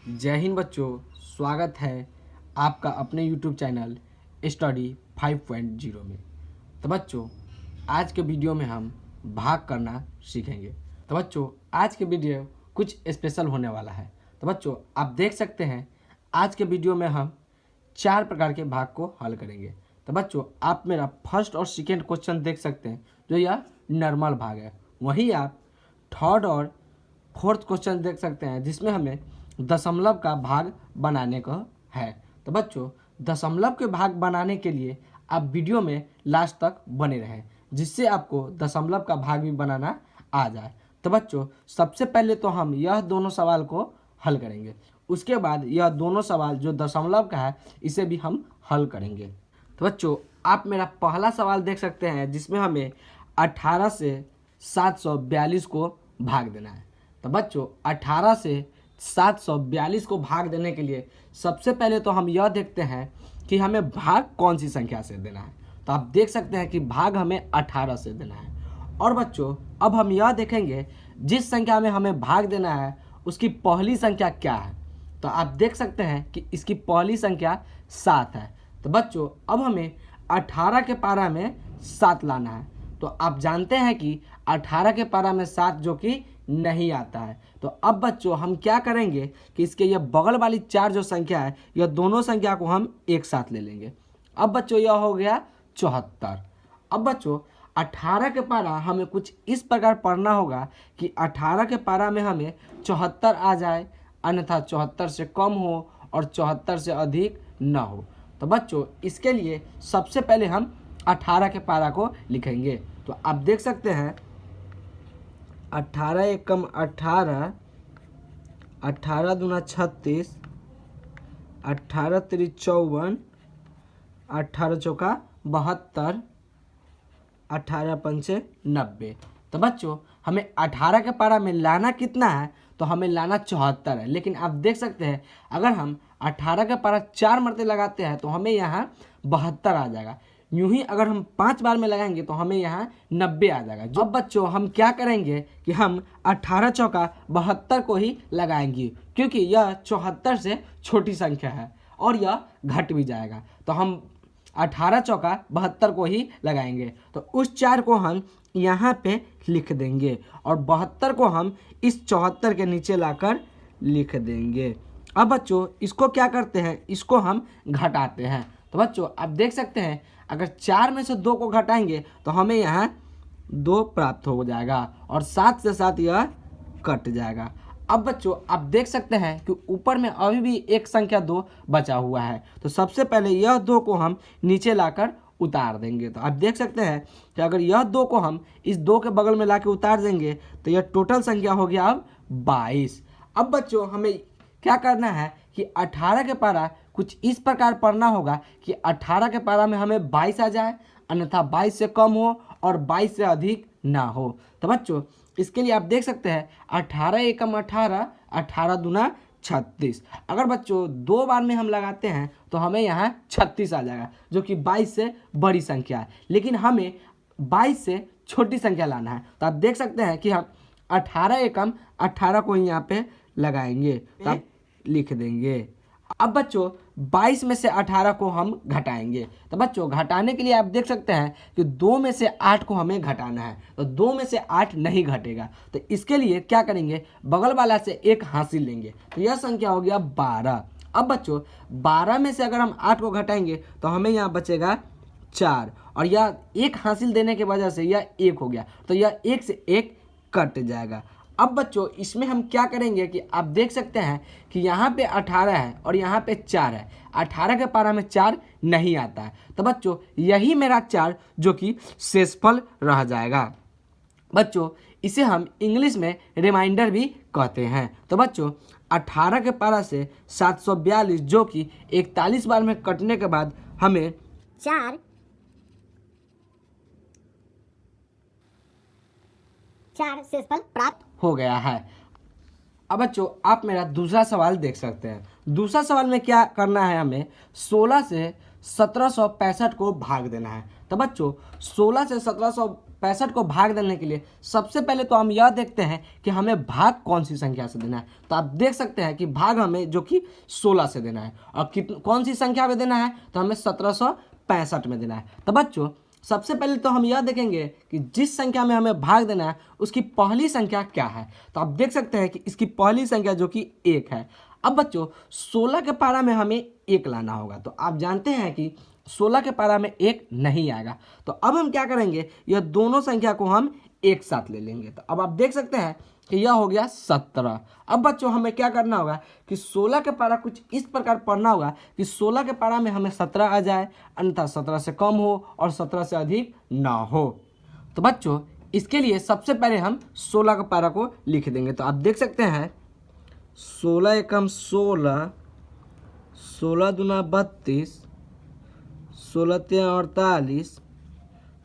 जय हिंद बच्चों, स्वागत है आपका अपने YouTube चैनल स्टडी 5.0 में। तो बच्चों, आज के वीडियो में हम भाग करना सीखेंगे। तो बच्चों, आज के वीडियो कुछ स्पेशल होने वाला है। तो बच्चों, आप देख सकते हैं आज के वीडियो में हम 4 प्रकार के भाग को हल करेंगे। तो बच्चों, आप मेरा फर्स्ट और सेकेंड क्वेश्चन देख सकते हैं, जो यह नॉर्मल भाग है। वहीं आप थर्ड और फोर्थ क्वेश्चन देख सकते हैं, जिसमें हमें दशमलव का भाग बनाने का है। तो बच्चों, दशमलव के भाग बनाने के लिए आप वीडियो में लास्ट तक बने रहें, जिससे आपको दशमलव का भाग भी बनाना आ जाए। तो बच्चों, सबसे पहले तो हम यह दोनों सवाल को हल करेंगे। उसके बाद यह दोनों सवाल जो दशमलव का है, इसे भी हम हल करेंगे। तो बच्चों, आप मेरा पहला सवाल देख सकते हैं, जिसमें हमें 18 से 742 को भाग देना है। तो बच्चों, 18 से 742 को भाग देने के लिए सबसे पहले तो हम यह देखते हैं कि हमें भाग कौन सी संख्या से देना है। तो आप देख सकते हैं कि भाग हमें 18 से देना है। और बच्चों, अब हम यह देखेंगे जिस संख्या में हमें भाग देना है उसकी पहली संख्या क्या है। तो आप देख सकते हैं कि इसकी पहली संख्या 7 है। तो बच्चों, अब हमें 18 के पारा में 7 लाना है। तो आप जानते हैं कि 18 के पारा में 7 जो कि नहीं आता है। तो अब बच्चों, हम क्या करेंगे कि इसके ये बगल वाली 4 जो संख्या है, यह दोनों संख्या को हम एक साथ ले लेंगे। अब बच्चों, यह हो गया 74। अब बच्चों, 18 के पारा हमें कुछ इस प्रकार पढ़ना होगा कि 18 के पारा में हमें 74 आ जाए, अन्यथा 74 से कम हो और 74 से अधिक न हो। तो बच्चों, इसके लिए सबसे पहले हम 18 के पारा को लिखेंगे। तो आप देख सकते हैं 18 एकम 18, 18 दूना 36, 18 तिरी 54, 18 चौका 72, 18 पंचे 90। तो बच्चों, हमें 18 के पारा में लाना कितना है? तो हमें लाना 74 है। लेकिन आप देख सकते हैं अगर हम 18 के पारा 4 मरते लगाते हैं तो हमें यहाँ 72 आ जाएगा। यूं ही अगर हम 5 बार में लगाएंगे तो हमें यहाँ 90 आ जाएगा। जो बच्चों, हम क्या करेंगे कि हम 18 चौका 72 को ही लगाएंगे, क्योंकि यह 74 से छोटी संख्या है और यह घट भी जाएगा। तो हम 18 चौका 72 को ही लगाएंगे। तो उस 4 को हम यहाँ पे लिख देंगे और 72 को हम इस 74 के नीचे लाकर लिख देंगे। अब बच्चों, इसको क्या करते हैं, इसको हम घटाते हैं। तो बच्चों, आप देख सकते हैं अगर 4 में से 2 को घटाएंगे तो हमें यहाँ 2 प्राप्त हो जाएगा और 7 से 7 यह कट जाएगा। अब बच्चों, आप देख सकते हैं कि ऊपर में अभी भी एक संख्या 2 बचा हुआ है। तो सबसे पहले यह 2 को हम नीचे लाकर उतार देंगे। तो आप देख सकते हैं कि अगर यह 2 को हम इस 2 के बगल में लाकर उतार देंगे तो यह टोटल संख्या हो गया अब 22। अब बच्चों, हमें क्या करना है कि 18 के पारा कुछ इस प्रकार पढ़ना होगा कि 18 के पारा में हमें 22 आ जाए, अन्यथा 22 से कम हो और 22 से अधिक ना हो। तो बच्चों, इसके लिए आप देख सकते हैं 18 एकम 18, 18 दूना 36। अगर बच्चों 2 बार में हम लगाते हैं तो हमें यहाँ 36 आ जाएगा, जो कि 22 से बड़ी संख्या है। लेकिन हमें 22 से छोटी संख्या लाना है। तो आप देख सकते हैं कि हम 18 एकम 18 को यहाँ पे लगाएंगे, तो आप लिख देंगे। अब बच्चों, 22 में से 18 को हम घटाएंगे। तो बच्चों, घटाने के लिए आप देख सकते हैं कि 2 में से 8 को हमें घटाना है। तो 2 में से 8 नहीं घटेगा। तो इसके लिए क्या करेंगे, बगल वाला से 1 हासिल लेंगे। तो यह संख्या हो गया 12। अब बच्चों, 12 में से अगर हम 8 को घटाएंगे तो हमें यहाँ बचेगा 4 और यह 1 हासिल देने की वजह से यह 1 हो गया। तो यह 1 से 1 कट जाएगा। अब बच्चों, इसमें हम क्या करेंगे कि आप देख सकते हैं कि यहाँ पे 18 है और यहाँ पे 4 है। 18 के पारा में 4 नहीं आता है। तो बच्चों, यही मेरा 4 जो कि शेषफल रह जाएगा। बच्चों, इसे हम इंग्लिश में रिमाइंडर भी कहते हैं। तो बच्चों, 18 के पारा से 742 जो कि 41 बार में कटने के बाद हमें 4 शेषफल प्राप्त हो गया है। अब बच्चों, आप मेरा दूसरा सवाल देख सकते हैं। दूसरा सवाल में क्या करना है, हमें 16 से 1765 को भाग देना है। तो बच्चों, 16 से 17 65 को भाग देने के लिए सबसे पहले तो हम यह देखते हैं कि हमें भाग कौन सी संख्या से देना है। तो आप देख सकते हैं कि भाग हमें जो कि 16 से देना है, और कौन सी संख्या में देना है, तो हमें 1765 में देना है। तो बच्चों सबसे पहले तो हम यह देखेंगे कि जिस संख्या में हमें भाग देना है उसकी पहली संख्या क्या है। तो आप देख सकते हैं कि इसकी पहली संख्या जो कि 1 है। अब बच्चों 16 के पारा में हमें 1 लाना होगा। तो आप जानते हैं कि 16 के पारा में 1 नहीं आएगा। तो अब हम क्या करेंगे, यह दोनों संख्या को हम एक साथ ले लेंगे। तो अब आप देख सकते हैं कि यह हो गया 17। अब बच्चों हमें क्या करना होगा कि 16 के पारा कुछ इस प्रकार पढ़ना होगा कि 16 के पारा में हमें 17 आ जाए, अन्यथा 17 से कम हो और 17 से अधिक ना हो। तो बच्चों इसके लिए सबसे पहले हम 16 के पारा को लिख देंगे। तो आप देख सकते हैं 16 एकम 16, 16 दूना 32, 16 तिया 48,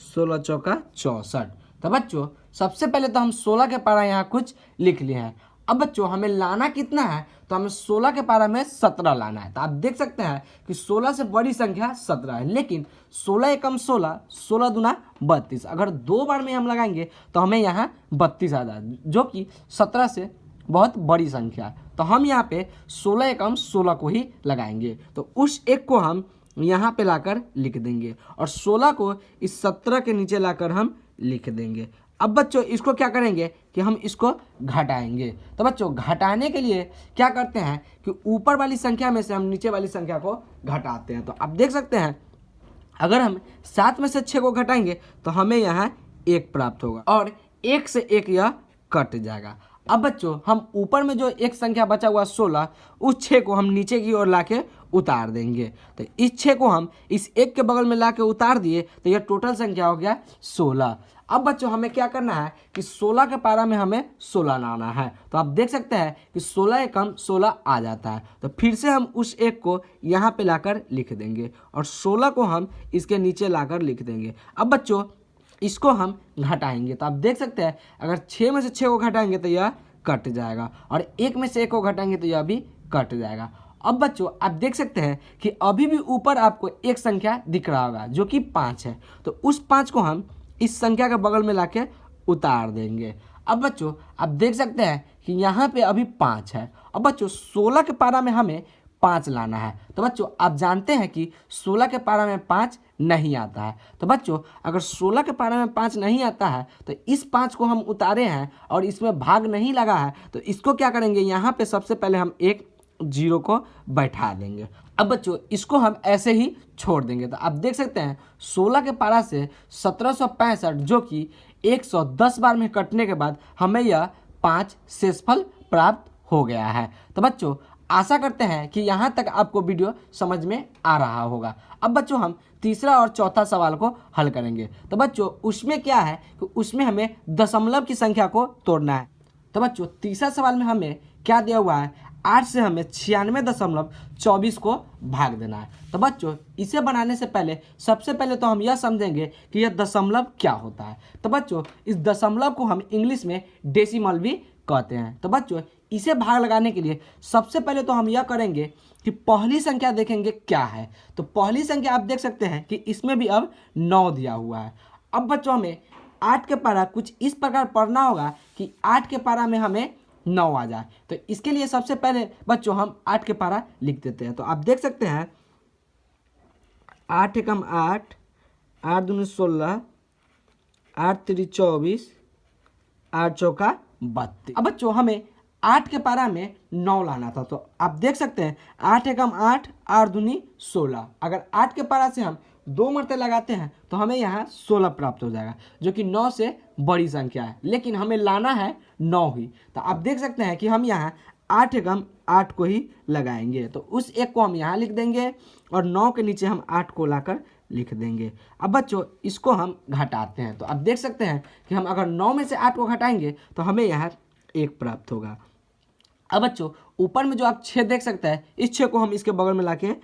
16 चौका 64। तो बच्चों सबसे पहले तो हम 16 के पारा यहाँ कुछ लिख लिए हैं। अब बच्चों हमें लाना कितना है, तो हमें 16 के पारा में 17 लाना है। तो आप देख सकते हैं कि 16 से बड़ी संख्या 17 है, लेकिन 16 एकम 16, 16 दूना 32, अगर 2 बार में हम लगाएंगे तो हमें यहाँ 32 आ जाए, जो कि 17 से बहुत बड़ी संख्या है। तो हम यहाँ पे 16 एकम 16 को ही लगाएंगे। तो उस एक को हम यहाँ पे लाकर लिख देंगे और 16 को इस 17 के नीचे लाकर हम लिख देंगे। अब बच्चों इसको क्या करेंगे कि हम इसको घटाएंगे। तो बच्चों घटाने के लिए क्या करते हैं कि ऊपर वाली संख्या में से हम नीचे वाली संख्या को घटाते हैं। तो आप देख सकते हैं अगर हम 7 में से 6 को घटाएंगे तो हमें यहाँ 1 प्राप्त होगा और 1 से 1 यह कट जाएगा। अब बच्चों हम ऊपर में जो एक संख्या बचा हुआ 16, उस 6 को हम नीचे की ओर लाके उतार देंगे। तो इस 6 को हम इस 1 के बगल में लाके उतार दिए तो यह टोटल संख्या हो गया 16। अब बच्चों हमें क्या करना है कि 16 के पारा में हमें 16 लाना है। तो आप देख सकते हैं कि 16 एकम 16 आ जाता है। तो फिर से हम उस 1 को यहाँ पे लाकर लिख देंगे और 16 को हम इसके नीचे लाकर लिख देंगे। अब बच्चों इसको हम घटाएंगे। तो आप देख सकते हैं अगर 6 में से 6 को घटाएंगे तो यह कट जाएगा और 1 में से 1 को घटाएंगे तो यह भी कट जाएगा। अब बच्चों आप देख सकते हैं कि अभी भी ऊपर आपको एक संख्या दिख रहा होगा जो कि 5 है। तो उस 5 को हम इस संख्या के बगल में लाके उतार देंगे। अब बच्चों आप देख सकते हैं कि यहाँ पे अभी 5 है। अब बच्चों 16 के पारा में हमें 5 लाना है। तो बच्चों आप जानते हैं कि 16 के पारा में 5 नहीं आता है। तो बच्चों अगर 16 के पारा में 5 नहीं आता है तो इस 5 को हम उतारे हैं और इसमें भाग नहीं लगा है, तो इसको क्या करेंगे, यहाँ पे सबसे पहले हम एक 0 को बैठा देंगे। अब बच्चों इसको हम ऐसे ही छोड़ देंगे। तो आप देख सकते हैं 16 के पारा से 1765 जो कि 110 बार में कटने के बाद हमें यह 5 शेषफल प्राप्त हो गया है। तो बच्चों आशा करते हैं कि यहाँ तक आपको वीडियो समझ में आ रहा होगा। अब बच्चों हम तीसरा और चौथा सवाल को हल करेंगे। तो बच्चों उसमें क्या है कि उसमें हमें दशमलव की संख्या को तोड़ना है। तो बच्चों तीसरा सवाल में हमें क्या दिया हुआ है, 8 से हमें 96.24 को भाग देना है। तो बच्चों इसे बनाने से पहले सबसे पहले तो हम यह समझेंगे कि यह दशमलव क्या होता है। तो बच्चों इस दशमलव को हम इंग्लिश में डेसिमल भी कहते हैं। तो बच्चों इसे भाग लगाने के लिए सबसे पहले तो हम यह करेंगे कि पहली संख्या देखेंगे क्या है। तो पहली संख्या आप देख सकते हैं कि इसमें भी अब 9 दिया हुआ है। अब बच्चों हमें 8 के पारा कुछ इस प्रकार पढ़ना होगा कि 8 के पारा में हमें 9 आ जाए। तो इसके लिए सबसे पहले बच्चों हम 8 के पारा लिख देते हैं। तो आप देख सकते हैं 8 एकम 8, 8 दूनी 16, 8 तिरी 24, 8 चौका 32। अब बच्चों हमें 8 के पारा में 9 लाना था। तो आप देख सकते हैं 8 एकम 8, 8 दूनी 16, अगर 8 के पारा से हम 2 मरते लगाते हैं तो हमें यहाँ 16 प्राप्त हो जाएगा जो कि 9 से बड़ी संख्या है, लेकिन हमें लाना है 9 ही। तो आप देख सकते हैं कि हम यहाँ 8 एकम 8 को ही लगाएंगे। तो उस एक को हम यहाँ लिख देंगे और 9 के नीचे हम 8 को लाकर लिख देंगे। अब बच्चों इसको हम घटाते हैं। तो आप देख सकते हैं कि हम अगर 9 में से 8 को घटाएंगे तो हमें यहाँ 1 प्राप्त होगा। अब बच्चों ऊपर में जो आप 6 देख सकते हैं, इस 6 को हम इसके बगल में लाके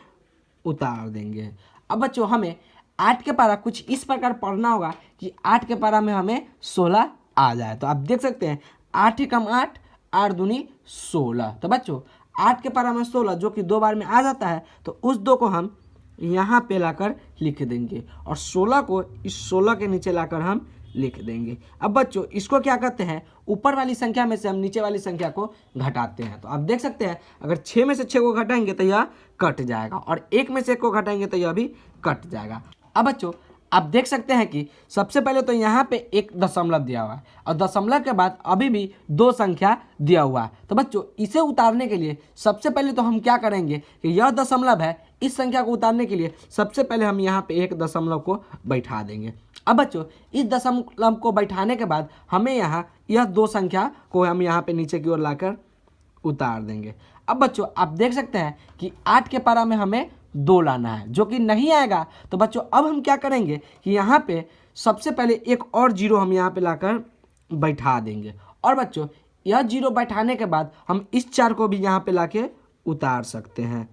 उतार देंगे। अब बच्चों हमें 8 के पारा कुछ इस प्रकार पढ़ना होगा कि 8 के पारा में हमें 16 आ जाए। तो आप देख सकते हैं 8 एकम 8, 8 दूनी 16। तो बच्चों 8 के पारा में 16 जो कि 2 बार में आ जाता है, तो उस 2 को हम यहाँ पे लाकर लिख देंगे और 16 को इस 16 के नीचे लाकर हम लिख देंगे। अब बच्चों इसको क्या करते हैं, ऊपर वाली संख्या में से हम नीचे वाली संख्या को घटाते हैं। तो आप देख सकते हैं अगर 6 में से 6 को घटाएंगे तो यह कट जाएगा, और 1 में से 1 को घटाएंगे तो यह भी कट जाएगा। अब बच्चों आप देख सकते हैं कि सबसे पहले तो यहाँ पे एक दशमलव दिया हुआ है, और दशमलव के बाद अभी भी 2 संख्या दिया हुआ है। तो बच्चों इसे उतारने के लिए सबसे पहले तो हम क्या करेंगे कि यह दशमलव है, इस संख्या को उतारने के लिए सबसे पहले हम यहाँ पे एक दशमलव को बैठा देंगे। अब बच्चों इस दशमलव को बैठाने के बाद हमें यहाँ यह 2 संख्या को हम यहाँ पे नीचे की ओर लाकर उतार देंगे। अब बच्चों आप देख सकते हैं कि 8 के पारा में हमें 2 लाना है, जो कि नहीं आएगा। तो बच्चों अब हम क्या करेंगे कि यहाँ पे सबसे पहले एक और 0 हम यहाँ पे लाकर बैठा देंगे, और बच्चों यह 0 बैठाने के बाद हम इस 4 को भी यहाँ पे लाके उतार सकते हैं।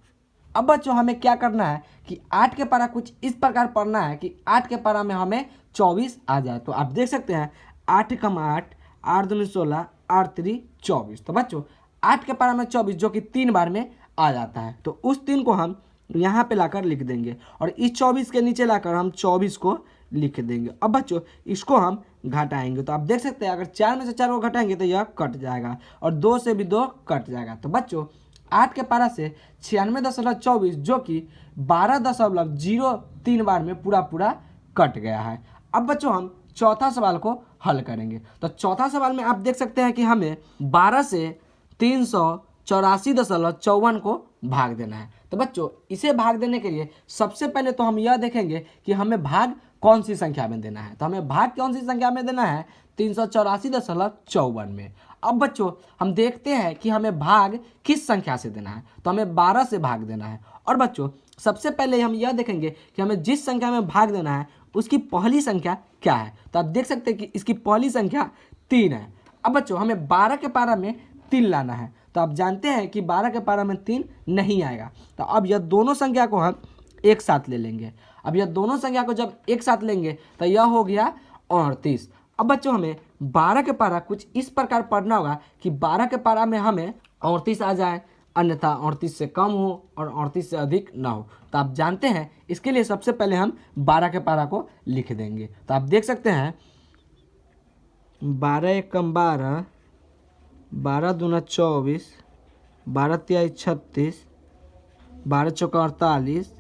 अब बच्चों हमें क्या करना है कि 8 के पारा कुछ इस प्रकार पढ़ना है कि 8 के पारा में हमें 24 आ जाए। तो आप देख सकते हैं 8 कम 8, 8 दूनी 16, 8 3 24। तो बच्चों 8 के पारा में 24 जो कि 3 बार में आ जाता है, तो उस 3 को हम यहाँ पे लाकर लिख देंगे, और इस 24 के नीचे लाकर हम 24 को लिख देंगे। अब बच्चों इसको हम घटाएंगे। तो आप देख सकते हैं अगर 4 में से 4 को घटाएंगे तो यह कट जाएगा, और 2 से भी 2 कट जाएगा। तो बच्चों 8 के पारा से 96.24 जो कि 12.03 बार में पूरा कट गया है। अब बच्चों हम चौथा सवाल को हल करेंगे। तो चौथा सवाल में आप देख सकते हैं कि हमें 12 से 384.54 को भाग देना है। तो बच्चों इसे भाग देने के लिए सबसे पहले तो हम यह देखेंगे कि हमें भाग कौन सी संख्या में देना है। तो हमें भाग कौन सी संख्या में देना है, 384.54 में। अब बच्चों हम देखते हैं कि हमें भाग किस संख्या से देना है। तो हमें 12 से भाग देना है, और बच्चों सबसे पहले हम यह देखेंगे कि हमें जिस संख्या में भाग देना है उसकी पहली संख्या क्या है। तो आप देख सकते हैं कि इसकी पहली संख्या 3 है। अब बच्चों हमें 12 के पारा में 3 लाना है। तो आप जानते हैं कि 12 के पारा में 3 नहीं आएगा। तो अब यह दोनों संख्या को हम एक साथ ले लेंगे। अब यह दोनों संख्या को जब एक साथ लेंगे तो यह हो गया 38। अब बच्चों हमें 12 के पारा कुछ इस प्रकार पढ़ना होगा कि 12 के पारा में हमें 38 आ जाए, अन्यथा 38 से कम हो और 38 से अधिक ना हो। तो आप जानते हैं इसके लिए सबसे पहले हम 12 के पारा को लिख देंगे। तो आप देख सकते हैं 12 एकम 12, 12 दूना 24, 12 तिहाई 36, 12 चौका 48,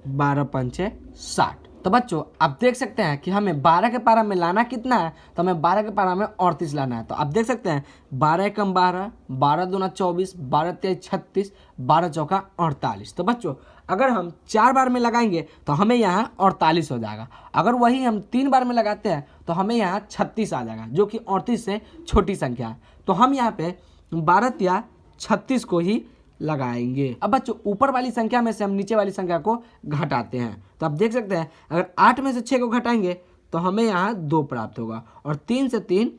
12 पंचे 60। तो बच्चों आप देख सकते हैं कि हमें 12 के पारा में लाना कितना है। तो हमें 12 के पारा में 38 लाना है। तो आप देख सकते हैं 12 एकम 12, 12 दूना 24, 12 तिहाई 36, 12 चौका 48। तो बच्चों अगर हम 4 बार में लगाएंगे तो हमें यहाँ 48 हो जाएगा। अगर वही हम 3 बार में लगाते हैं तो हमें यहाँ 36 आ जाएगा, जो कि 38 से छोटी संख्या है। तो हम यहाँ पे 12 तिया 36 को ही लगाएंगे। अब बच्चों ऊपर वाली संख्या में से हम नीचे वाली संख्या को घटाते हैं। तो आप देख सकते हैं अगर 8 में से 6 को घटाएंगे तो हमें यहाँ 2 प्राप्त होगा, और 3 से 3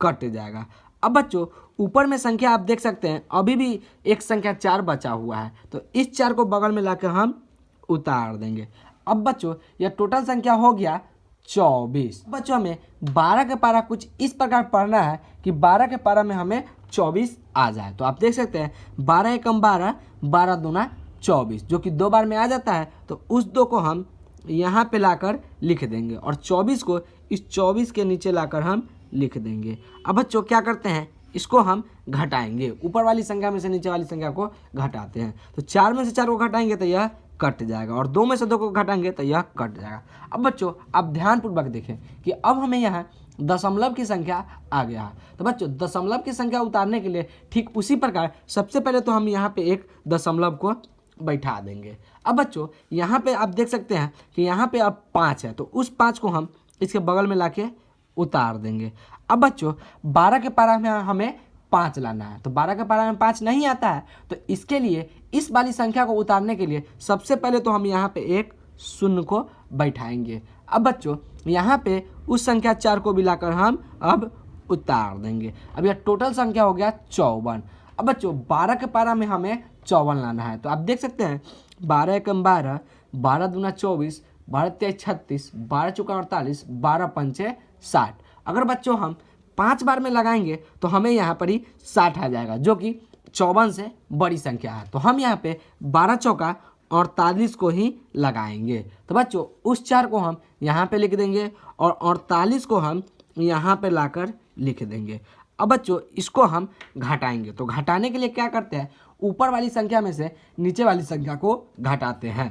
कट जाएगा। अब बच्चों ऊपर में संख्या आप देख सकते हैं अभी भी एक संख्या 4 बचा हुआ है। तो इस 4 को बगल में लाकर हम उतार देंगे। अब बच्चों यह टोटल संख्या हो गया 24। बच्चों हमें 12 के पारा कुछ इस प्रकार पढ़ना है कि 12 के पारा में हमें 24 आ जाए। तो आप देख सकते हैं 12 एकम 12, 12 दूना 24 जो कि 2 बार में आ जाता है। तो उस 2 को हम यहाँ पे लाकर लिख देंगे, और 24 को इस 24 के नीचे लाकर हम लिख देंगे। अब बच्चों क्या करते हैं, इसको हम घटाएंगे। ऊपर वाली संख्या में से नीचे वाली संख्या को घटाते हैं। तो 4 में से 4 को घटाएंगे तो यह कट जाएगा, और 2 में से 2 को घटाएंगे तो यह कट जाएगा। अब बच्चों आप ध्यानपूर्वक देखें कि अब हमें यहाँ दशमलव की संख्या आ गया है। तो बच्चों दशमलव की संख्या उतारने के लिए ठीक उसी प्रकार सबसे पहले तो हम यहाँ पे एक दशमलव को बैठा देंगे। अब बच्चों यहाँ पे आप देख सकते हैं कि यहाँ पे अब 5 है, तो उस 5 को हम इसके बगल में लाके उतार देंगे। अब बच्चों 12 के पारा में हमें 5 लाना है। तो 12 के पारा में 5 नहीं आता है, तो इसके लिए इस वाली संख्या को उतारने के लिए सबसे पहले तो हम यहाँ पे एक 0 को बैठाएंगे। अब बच्चों यहाँ पे उस संख्या 4 को भी लाकर हम अब उतार देंगे। अब यह टोटल संख्या हो गया 54। अब बच्चों 12 के पारा में हमें 54 लाना है। तो आप देख सकते हैं 12 एकम 12, 12 दूना 24, 12 तिहाई 36, 12 चौका 48, 12 पंचे 60। अगर बच्चों हम 5 बार में लगाएंगे तो हमें यहाँ पर ही 60 आ जाएगा, जो कि 54 से बड़ी संख्या है। तो हम यहाँ पे 12 चौका 48 को ही लगाएंगे। तो बच्चों उस 4 को हम यहाँ पे लिख देंगे और 48 को हम यहाँ पे लाकर लिख देंगे। अब बच्चों इसको हम घटाएंगे, तो घटाने के लिए क्या करते हैं, ऊपर वाली संख्या में से नीचे वाली संख्या को घटाते हैं।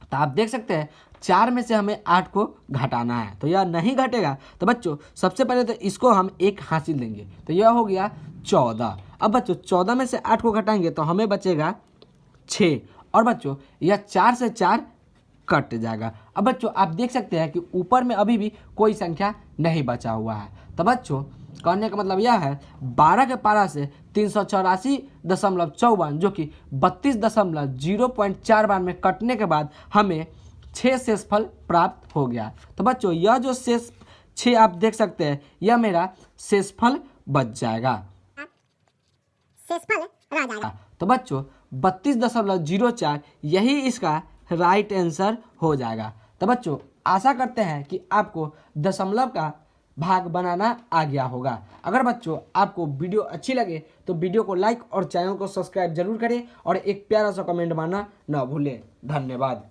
तो आप देख सकते हैं 4 में से हमें 8 को घटाना है, तो यह नहीं घटेगा। तो बच्चों सबसे पहले तो इसको हम 1 हासिल लेंगे, तो यह हो गया 14। अब बच्चों 14 में से 8 को घटाएंगे तो हमें बचेगा 6, और बच्चों यह 4 से 4 कट जाएगा। अब बच्चों आप देख सकते हैं कि ऊपर में अभी भी कोई संख्या नहीं बचा हुआ है। तो बच्चों कहने का मतलब यह है 12 के पारा से 384.54 जो कि 32.0.4 बार में कटने के बाद हमें 6 शेषफल प्राप्त हो गया। तो बच्चों यह जो शेष 6 आप देख सकते हैं यह मेरा शेषफल बच जाएगा। शेषफल रह जाएगा। तो बच्चों 32.04 यही इसका राइट आंसर हो जाएगा। तो बच्चों आशा करते हैं कि आपको दशमलव का भाग बनाना आ गया होगा। अगर बच्चों आपको वीडियो अच्छी लगे तो वीडियो को लाइक और चैनल को सब्सक्राइब जरूर करें और एक प्यारा सा कमेंट मारना ना भूलें। धन्यवाद।